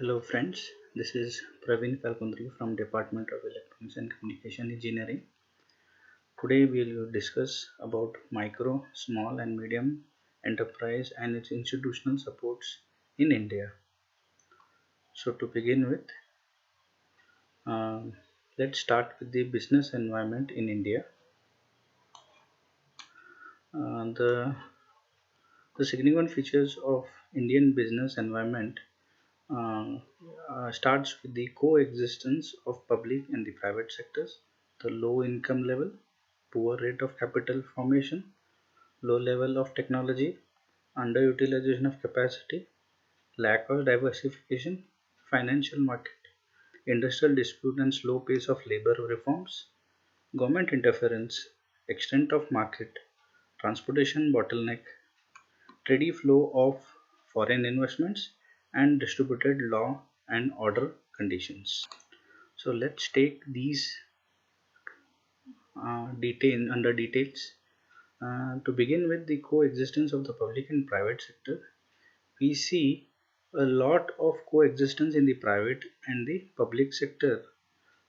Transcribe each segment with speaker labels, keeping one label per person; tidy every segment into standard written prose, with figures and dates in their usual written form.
Speaker 1: Hello friends, this is Praveen Kalkundri from Department of Electronics and Communication Engineering. Today we will discuss about micro, small and medium enterprise and its institutional supports in India. So to begin with, um, let's start with the business environment in India. Uh, the, the significant features of Indian business environment uh, starts with the coexistence of public and the private sectors, the low income level, poor rate of capital formation, low level of technology, underutilization of capacity, lack of diversification, financial market, industrial dispute and slow pace of labor reforms, government interference, extent of market, transportation bottleneck, steady flow of foreign investments, and distributed law and order conditions. So let's take these under details. To begin with the coexistence of the public and private sector, we see a lot of coexistence in the private and the public sector,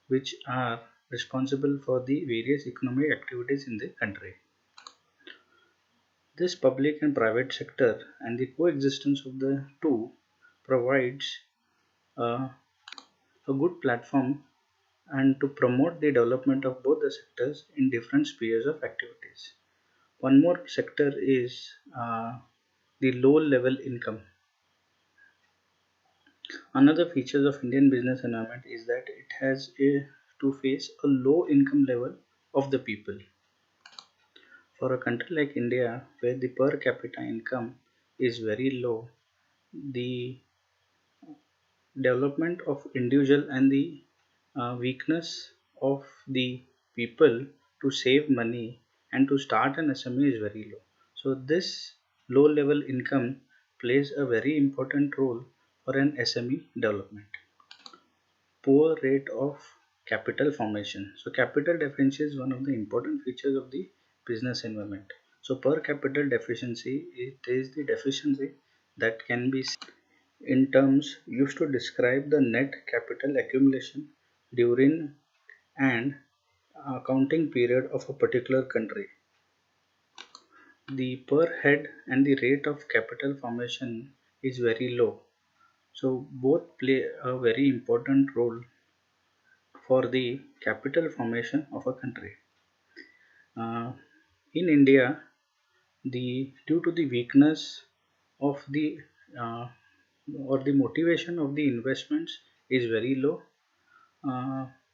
Speaker 1: which are responsible for the various economic activities in the country. This public and private sector and the coexistence of the two provides a, a good platform and to promote the development of both the sectors in different spheres of activities. One more sector is the low level income. Another feature of Indian business environment is that it has to face a low income level of the people. For a country like India, where the per capita income is very low, the development of individual and the weakness of the people to save money and to start an SME is very low. So this low level income plays a very important role for an SME development. Poor rate of capital formation. So capital deficiency is one of the important features of the business environment. So per capital deficiency, it is the deficiency that can be in terms used to describe the net capital accumulation during an accounting period of a particular country. The per head and the rate of capital formation is very low. So both play a very important role for the capital formation of a country. Uh, in India, the due to the weakness of the uh, or the motivation of the investments is very low.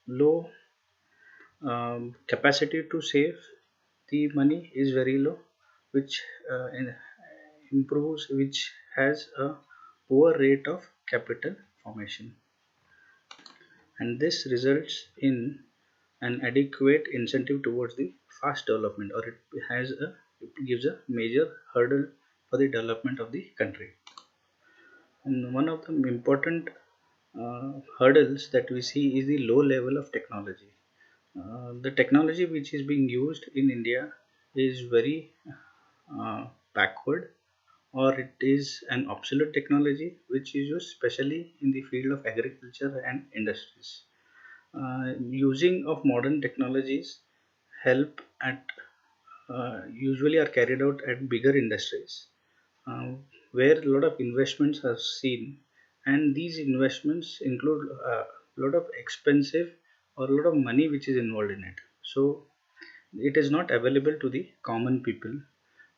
Speaker 1: Low capacity to save the money is very low, which which has a poor rate of capital formation, and this results in an adequate incentive towards the fast development, or it gives a major hurdle for the development of the country. And one of the important hurdles that we see is the low level of technology. The technology which is being used in India is very backward, or it is an obsolete technology which is used especially in the field of agriculture and industries. Using of modern technologies help at usually are carried out at bigger industries, uh, where a lot of investments are seen, and these investments include a lot of expensive or a lot of money which is involved in it. So it is not available to the common people,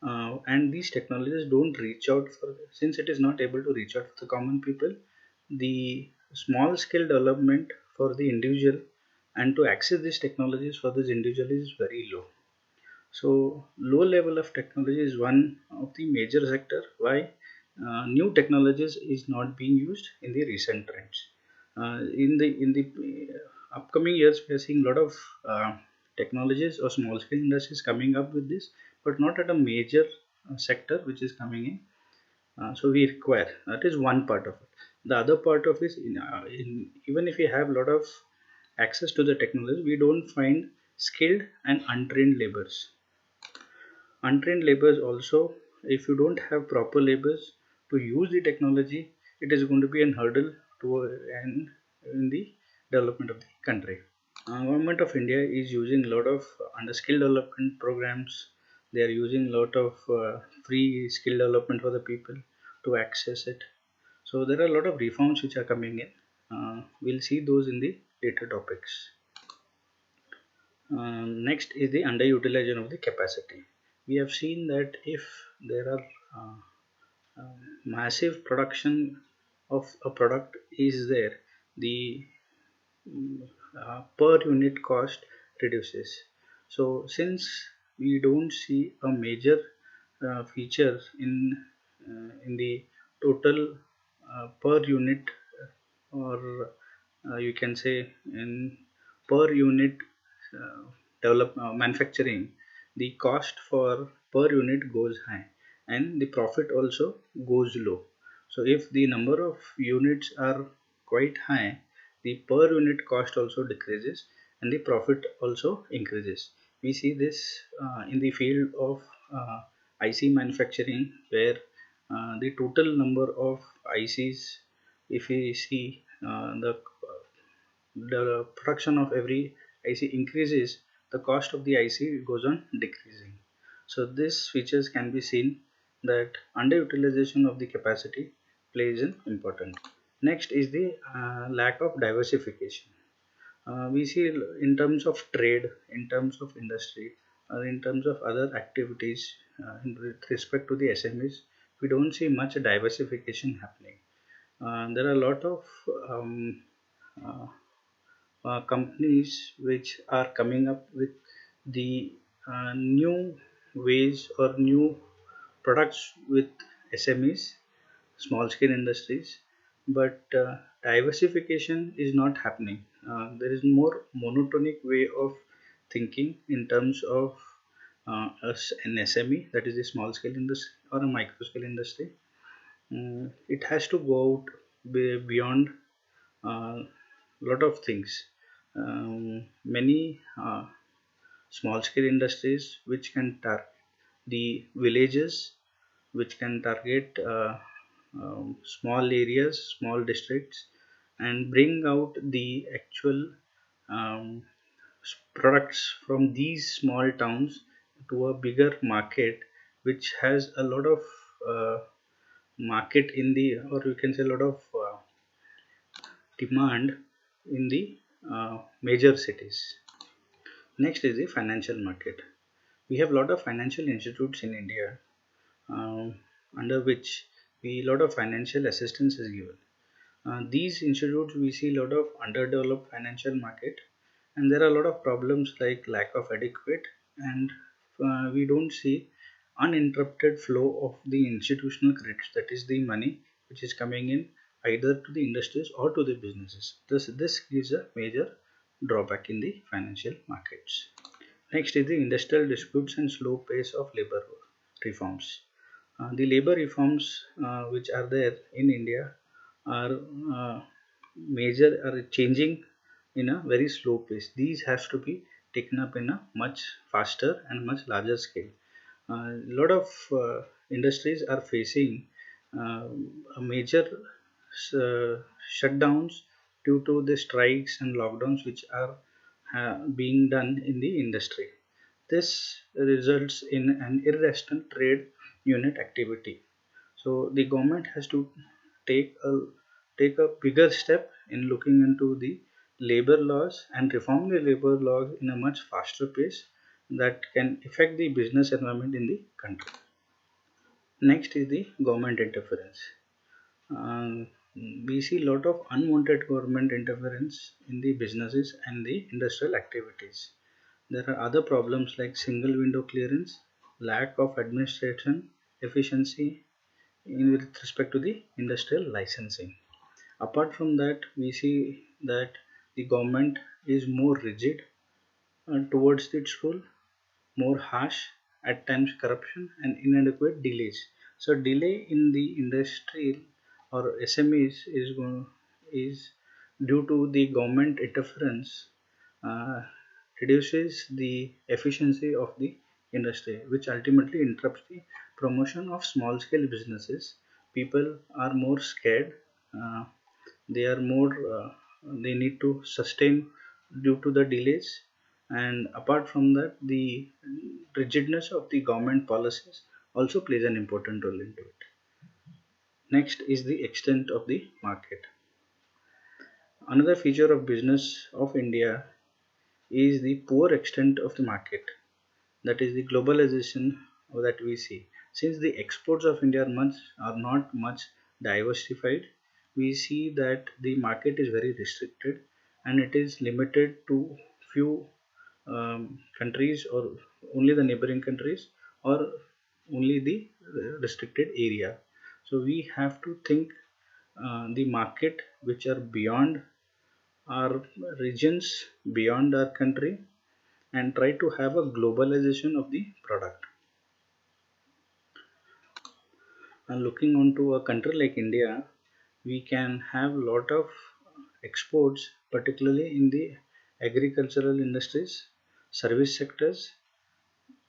Speaker 1: and these technologies don't reach out for, since it is not able to reach out to the common people, the small scale development for the individual and to access these technologies for this individual is very low. So low level of technology is one of the major sector why new technologies is not being used in the recent trends. In the upcoming years, we are seeing a lot of technologies or small scale industries coming up with this, but not at a major sector which is coming in. So we require, that is one part of it. The other part of is even if we have a lot of access to the technology, we don't find skilled and untrained laborers. Untrained laborers also, if you don't have proper laborers to use the technology, it is going to be an hurdle to and in the development of the country. Government of India is using a lot of under skill development programs. They are using a lot of free skill development for the people to access it. So there are a lot of reforms which are coming in. We'll see those in the later topics. Next is the underutilization of the capacity. We have seen that if there are massive production of a product is there, the per unit cost reduces. So since we don't see a major feature in the total per unit, or you can say in per unit uh, manufacturing, the cost for per unit goes high and the profit also goes low. So if the number of units are quite high, the per unit cost also decreases and the profit also increases. We see this in the field of IC manufacturing, where the total number of ICs, if we see the production of every IC increases, the cost of the IC goes on decreasing. So these features can be seen that underutilization of the capacity plays an important. Next is the lack of diversification. We see in terms of trade, in terms of industry, or in terms of other activities with respect to the SMEs, we don't see much diversification happening. There are a lot of uh, companies which are coming up with the new ways or new products with SMEs, small scale industries, but diversification is not happening. There is more monotonic way of thinking in terms of an SME, that is a small scale industry or a micro scale industry. It has to go out beyond a lot of things. Many small scale industries which can target the villages, which can target small areas, small districts, and bring out the actual um, products from these small towns to a bigger market, which has a lot of market in the, or you can say a lot of demand in the major cities. Next is the financial market. We have a lot of financial institutes in India, um, under which we lot of financial assistance is given. These institutes, we see a lot of underdeveloped financial market, and there are a lot of problems like lack of adequate, and we don't see uninterrupted flow of the institutional credits, that is the money which is coming in either to the industries or to the businesses. This gives a major drawback in the financial markets. Next is the industrial disputes and slow pace of labor reforms. The labor reforms which are there in India are major, are changing in a very slow pace. These has to be taken up in a much faster and much larger scale. A lot of industries are facing a major shutdowns due to the strikes and lockdowns which are being done in the industry. This results in an irrational trade unit activity. So the government has to take a take a bigger step in looking into the labor laws and reform the labor laws in a much faster pace that can affect the business environment in the country. Next is the government interference. Um, we see a lot of unwanted government interference in the businesses and the industrial activities. There are other problems like single window clearance, lack of administration efficiency in with respect to the industrial licensing. Apart from that, we see that the government is more rigid towards its rule, more harsh, at times corruption and inadequate delays. So delay in the industrial or SMEs is due to the government interference, uh, reduces the efficiency of the industry, which ultimately interrupts the promotion of small scale businesses. People are more scared. Uh, they are more they need to sustain due to the delays, and apart from that the rigidness of the government policies also plays an important role into it. Next is the extent of the market. Another feature of business of India is the poor extent of the market, that is the globalization that we see. Since the exports of India are not much diversified, we see that the market is very restricted and it is limited to few countries, or only the neighboring countries, or only the restricted area. So we have to think the market which are beyond our regions, beyond our country, and try to have a globalization of the product. And looking onto a country like India, we can have lot of exports, particularly in the agricultural industries, service sectors,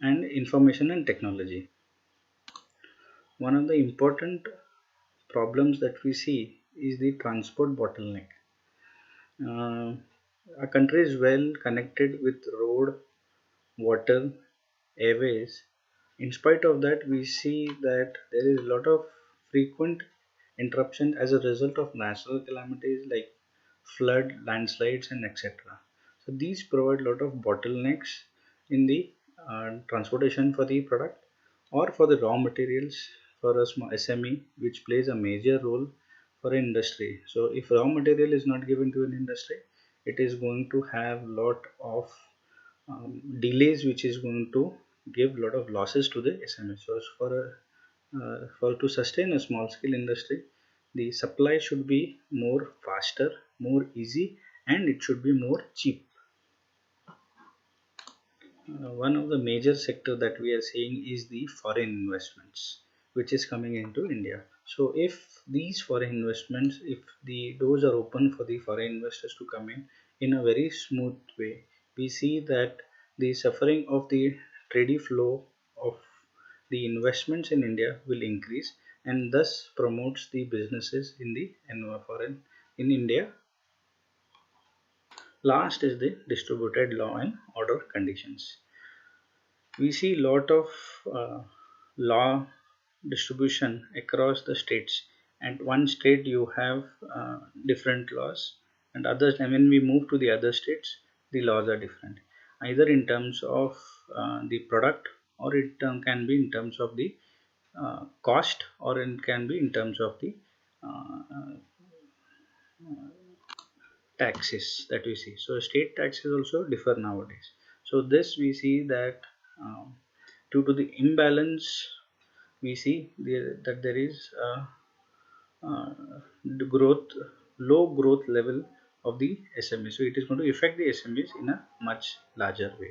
Speaker 1: and information and technology. One of the important problems that we see is the transport bottleneck. Uh, a country is well connected with road, water, airways. In spite of that, we see that there is a lot of frequent interruption as a result of natural calamities like flood, landslides, and etc. So these provide a lot of bottlenecks in the transportation for the product or for the raw materials for a small SME, which plays a major role for an industry. So if raw material is not given to an industry, it is going to have lot of delays, which is going to give a lot of losses to the SME. So for to sustain a small scale industry, the supply should be more faster, more easy, and it should be more cheap. One of the major sector that we are seeing is the foreign investments, which is coming into India. So if these foreign investments, if the doors are open for the foreign investors to come in a very smooth way, we see that the suffering of the trade flow of the investments in India will increase, and thus promotes the businesses in the foreign in India. Last is the distributed law and order conditions. We see lot of law distribution across the states. At one state you have different laws, and others, and when we move to the other states, the laws are different, either in terms of the product, or it can be in terms of the cost, or it can be in terms of the uh, taxes that we see. So state taxes also differ nowadays. So this we see that due to the imbalance, we see that there is uh, the growth, low growth level of the SME. So it is going to affect the SMEs in a much larger way.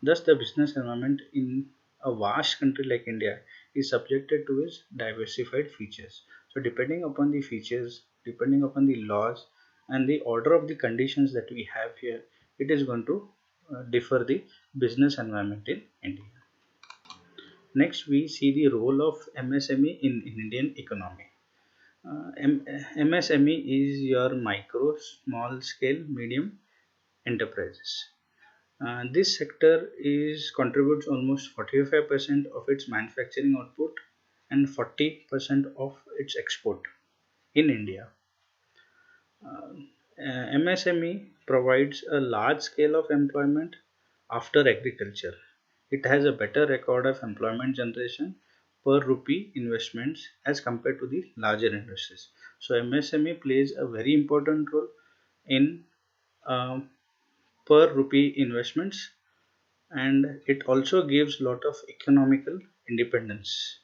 Speaker 1: Thus, the business environment in a vast country like India is subjected to its diversified features. So, depending upon the features, depending upon the laws, and the order of the conditions that we have here, it is going to differ the business environment in India. Next, we see the role of MSME in Indian economy. MSME is your micro, small scale, medium enterprises. This sector is contributes almost 45% of its manufacturing output and 40% of its export in India. Uh, MSME provides a large scale of employment after agriculture. It has a better record of employment generation per rupee investments as compared to the larger industries. So MSME plays a very important role in uh, per rupee investments, and it also gives lot of economical independence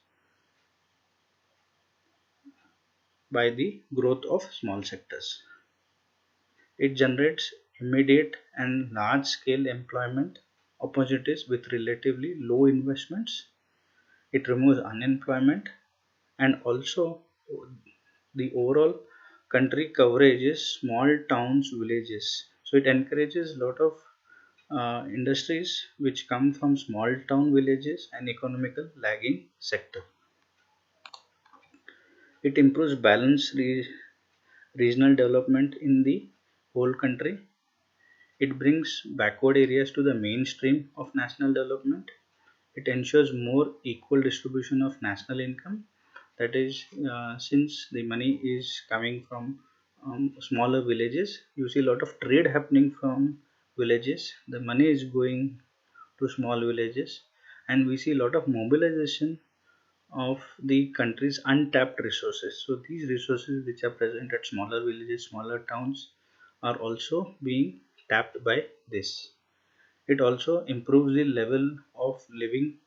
Speaker 1: by the growth of small sectors. It generates immediate and large scale employment opportunities with relatively low investments. It removes unemployment, and also the overall country coverage is small towns, villages. So it encourages a lot of industries which come from small town villages and economical lagging sector. It improves balance regional development in the whole country. It brings backward areas to the mainstream of national development. It ensures more equal distribution of national income. That is, since the money is coming from smaller villages, you see a lot of trade happening from villages. The money is going to small villages, and we see a lot of mobilization of the country's untapped resources. So these resources which are present at smaller villages, smaller towns, are also being tapped by this. It also improves the level of living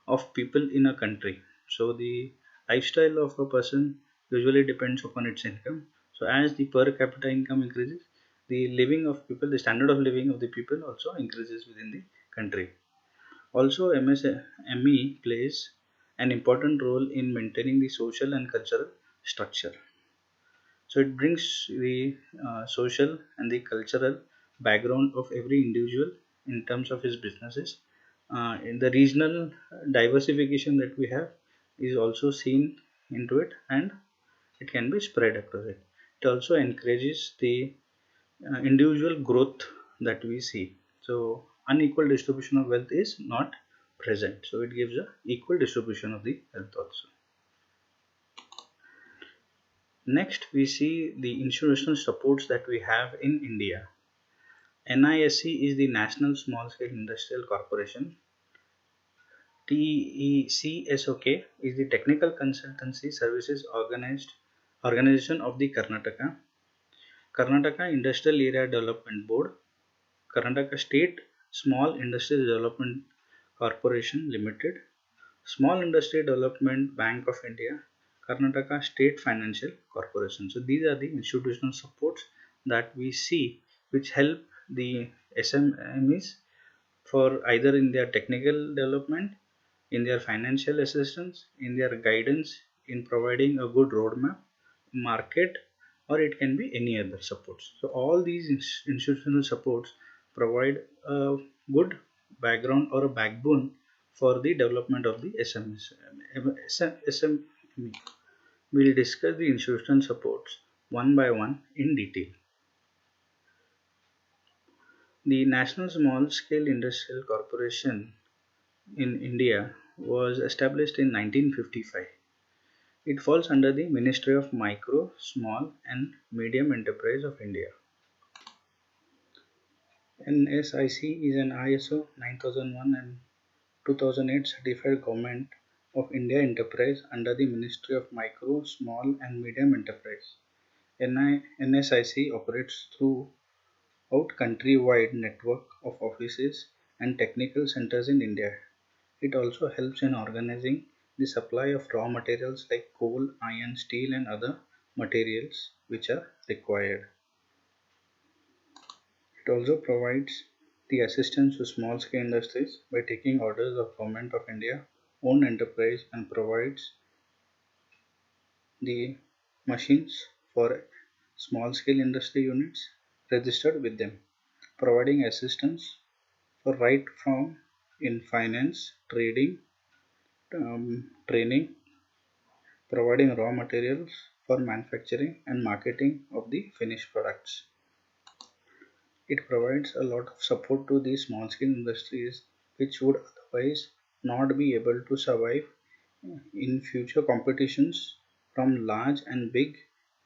Speaker 1: of people in a country. So the lifestyle of a person usually depends upon its income. So as the per capita income increases, the living of people, the standard of living of the people also increases within the country. Also, MSME plays an important role in maintaining the social and cultural structure. So it brings the social and the cultural background of every individual in terms of his businesses. In the regional diversification that we have is also seen into it, and it can be spread across it. It also encourages the individual growth that we see. So unequal distribution of wealth is not present. So it gives a equal distribution of the wealth also. Next, we see the institutional supports that we have in India. NISC is the National Small Scale Industrial Corporation. TECSOK is the Technical Consultancy Services Organization of the Karnataka. Karnataka Industrial Area Development Board. Karnataka State Small Industries Development Corporation Limited. Small Industry Development Bank of India, Karnataka State Financial Corporation. So these are the institutional supports that we see which help the SMEs for either in their technical development, in their financial assistance, in their guidance, in providing a good roadmap, market, or it can be any other supports. So all these institutional supports provide a good background or a backbone for the development of the SMEs. SME. We'll discuss the institutional supports one by one in detail. The National Small Scale Industrial Corporation in India was established in 1955. It falls under the Ministry of Micro, Small and Medium Enterprise of India. NSIC is an ISO 9001 and 2008 certified Government of India enterprise under the Ministry of Micro, Small and Medium Enterprise. NSIC operates throughout country-wide network of offices and technical centers in India. It also helps in organizing the supply of raw materials like coal, iron, steel and other materials which are required. It also provides the assistance to small scale industries by taking orders of Government of India owned enterprise and provides the machines for small scale industry units registered with them, providing assistance for right from in finance, trading, training, providing raw materials for manufacturing and marketing of the finished products. It provides a lot of support to these small scale industries which would otherwise not be able to survive in future competitions from large and big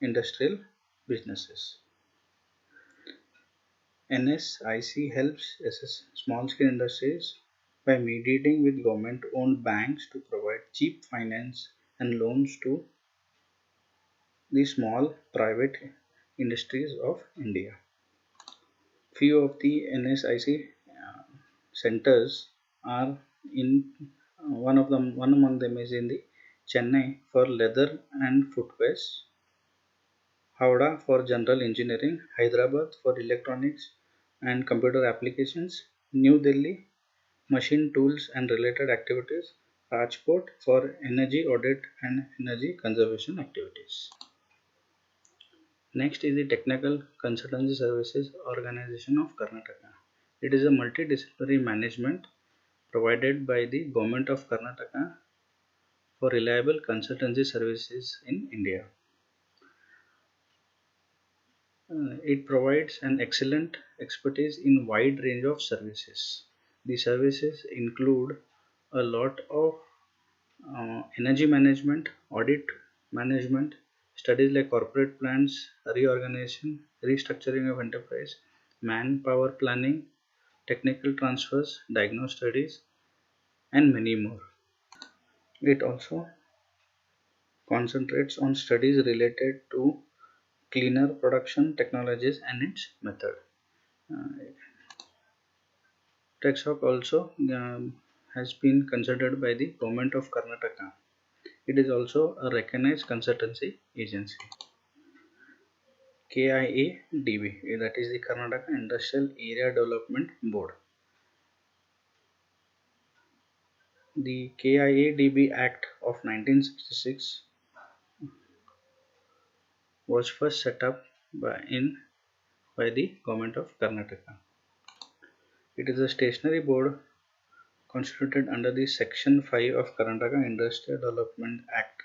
Speaker 1: industrial businesses. NSIC helps small scale industries by mediating with government owned banks to provide cheap finance and loans to the small private industries of India. Few of the NSIC centers are in one among them is in the Chennai for leather and footwears, Howrah for general engineering, Hyderabad for electronics and computer applications, New Delhi machine tools and related activities, Rajkot for energy audit and energy conservation activities. Next is the Technical Consultancy Services Organization of Karnataka. It is a multidisciplinary management provided by the Government of Karnataka for reliable consultancy services in India. It provides an excellent expertise in wide range of services. The services include a lot of energy management, audit management, studies like corporate plans, reorganization, restructuring of enterprise, manpower planning, technical transfers, diagnostic studies, and many more. It also concentrates on studies related to cleaner production technologies and its method. Uh, TechShock also has been considered by the government of Karnataka. It is also a recognized consultancy agency. KIADB, that is the Karnataka Industrial Area Development Board. The KIADB Act of 1966 was first set up by the government of Karnataka. It is a stationary board constituted under the Section 5 of Karnataka Industrial Development Act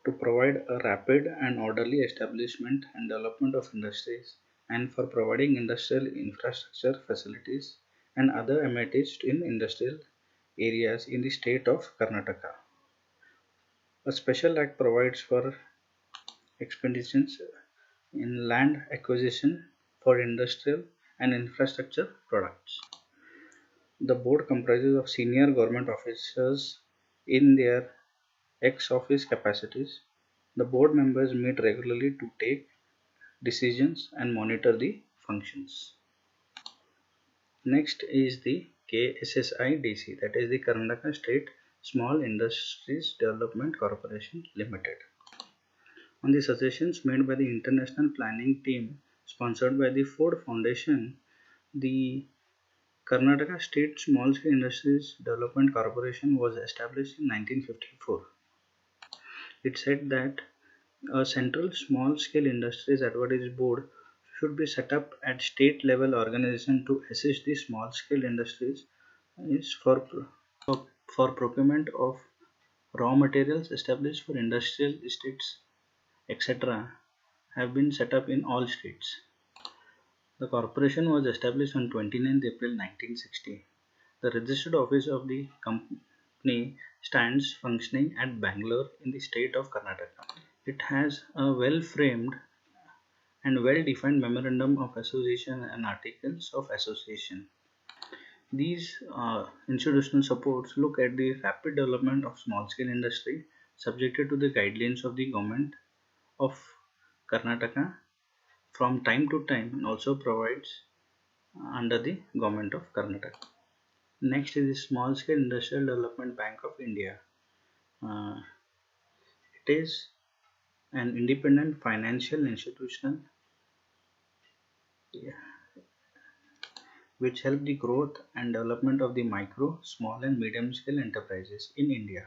Speaker 1: to provide a rapid and orderly establishment and development of industries and for providing industrial infrastructure facilities and other amenities in industrial areas in the state of Karnataka. A special act provides for expenditures in land acquisition for industrial and infrastructure products. The board comprises of senior government officers in their ex-office capacities. The board members meet regularly to take decisions and monitor the functions. Next is the KSSIDC, that is the Karnataka State Small Industries Development Corporation Limited. On the suggestions made by the international planning team sponsored by the Ford Foundation, the Karnataka State Small Scale Industries Development Corporation was established in 1954. It said that a central small scale industries advisory board should be set up at state level organization to assist the small scale industries is for procurement of raw materials established for industrial estates etc. have been set up in all states. The corporation was established on 29th April 1960. The registered office of the company stands functioning at Bangalore in the state of Karnataka. It has a well-framed and well-defined memorandum of association and articles of association. These institutional supports look at the rapid development of small-scale industry subjected to the guidelines of the government of Karnataka from time to time and also provides under the government of Karnataka. Next is the Small Scale Industrial Development Bank of India. Uh, it is an independent financial institution which help the growth and development of the micro, small and medium scale enterprises in India.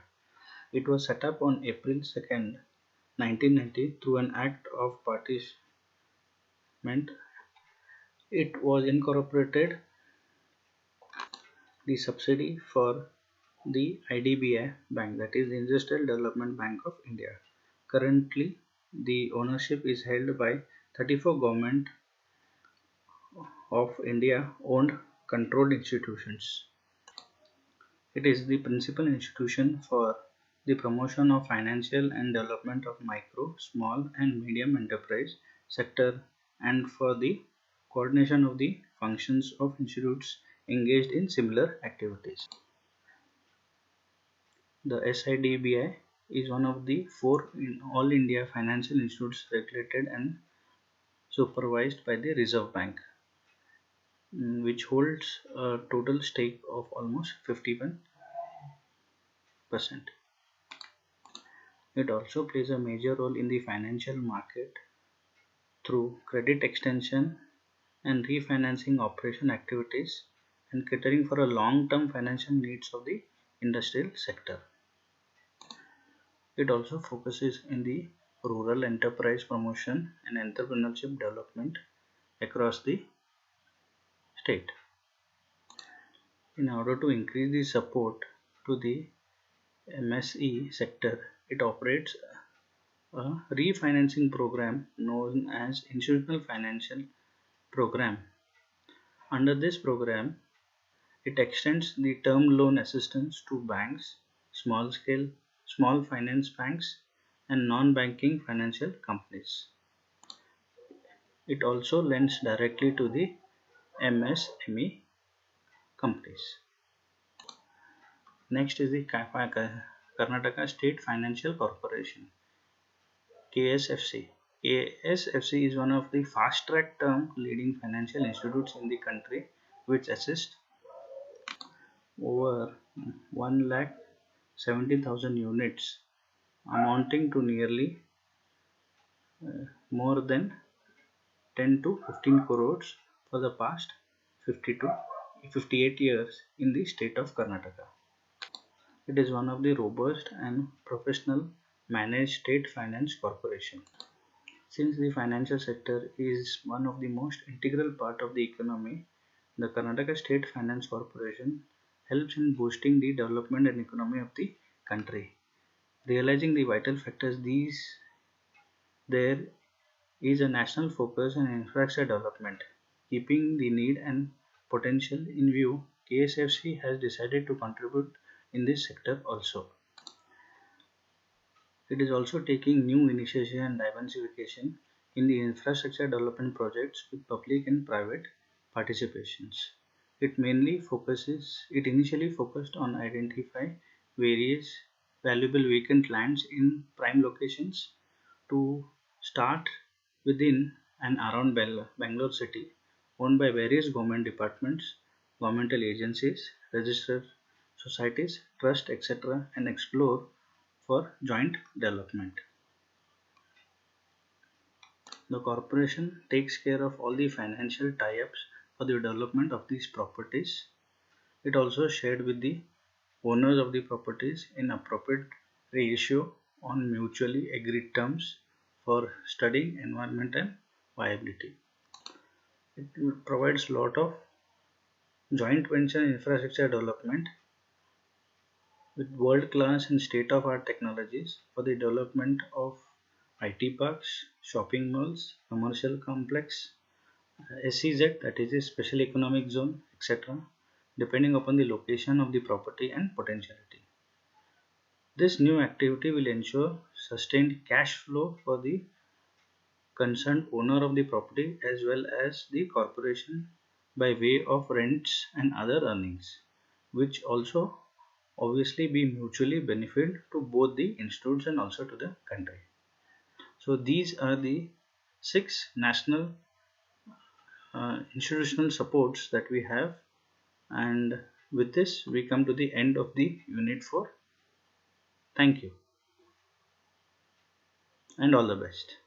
Speaker 1: It was set up on April 2nd, 1990 through an act of parliament. It was incorporated the subsidy for the IDBI Bank, that is the Industrial Development Bank of India. Currently, the ownership is held by 34 government of India owned controlled institutions. It is the principal institution for the promotion of financial and development of micro, small and medium enterprise sector and for the coordination of the functions of institutes engaged in similar activities. The SIDBI is one of the four All India financial institutes regulated and supervised by the Reserve Bank, which holds a total stake of almost 51%. It also plays a major role in the financial market through credit extension and refinancing operation activities and catering for a long-term financial needs of the industrial sector. It also focuses in the rural enterprise promotion and entrepreneurship development across the state. In order to increase the support to the MSE sector, it operates a refinancing program known as Institutional Financial Program. Under this program, it extends the term loan assistance to banks, small finance banks, and non-banking financial companies. It also lends directly to the MSME companies. Next is the Karnataka State Financial Corporation, KSFC. KSFC is one of the fast-track term leading financial institutes in the country, which assist over 1,70,000 units, amounting to nearly more than 10 to 15 crores for the past 50 to 58 years in the state of Karnataka. It is one of the robust and professional managed state finance corporation. Since the financial sector is one of the most integral part of the economy, the Karnataka State Finance Corporation helps in boosting the development and economy of the country. Realizing the vital factors there is a national focus on infrastructure development. Keeping the need and potential in view, KSFC has decided to contribute in this sector also. It is also taking new initiation and diversification in the infrastructure development projects with public and private participations. It initially focused on identify various valuable vacant lands in prime locations to start within and around Bangalore city, owned by various government departments, governmental agencies, registered societies, trust, etc., and explore for joint development. The corporation takes care of all the financial tie-ups for the development of these properties. It also shared with the owners of the properties in appropriate ratio on mutually agreed terms for studying environmental viability. It provides a lot of joint venture infrastructure development with world-class and state-of-art technologies for the development of IT parks, shopping malls, commercial complex, SEZ, that is a special economic zone, etc., depending upon the location of the property and potentiality. This new activity will ensure sustained cash flow for the concerned owner of the property as well as the corporation by way of rents and other earnings, which also obviously be mutually benefit to both the institutes and also to the country. So these are the 6 national institutional supports that we have, and with this we come to the end of the unit 4. Thank you and all the best.